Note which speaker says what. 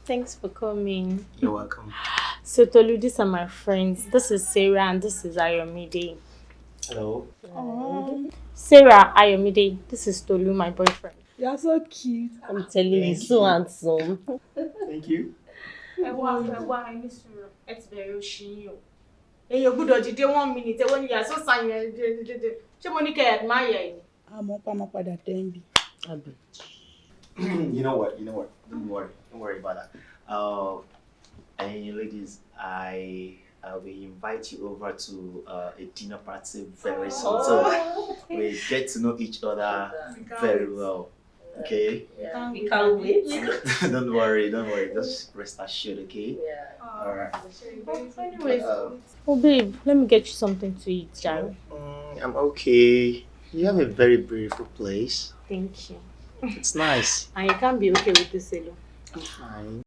Speaker 1: Thanks for coming.
Speaker 2: You're welcome.
Speaker 1: So Tolu, these are my friends. This is Sarah and this is Ayomide.
Speaker 2: Hello.
Speaker 1: Sarah, Ayomide. This is Tolu, my boyfriend.
Speaker 3: You're so cute.
Speaker 1: I'm telling you, so handsome.
Speaker 2: Thank you.
Speaker 1: It's very shy. Hey, you good? Did you 1 minute? When you are so silent, Monica admire.
Speaker 3: I'm up at Tembi.
Speaker 2: You know what? Don't worry. Don't worry about that. And ladies, I will invite you over to a dinner party very soon. So we get to know each other very well. Okay?
Speaker 4: We can't wait.
Speaker 2: Don't worry. Just rest assured, okay?
Speaker 4: Yeah.
Speaker 2: Alright.
Speaker 1: Anyways, oh babe, let me get you something to eat, Jaro.
Speaker 2: I'm okay. You have a very beautiful place.
Speaker 1: Thank you.
Speaker 2: It's nice.
Speaker 1: And you can't be okay with this alone.
Speaker 2: I'm fine.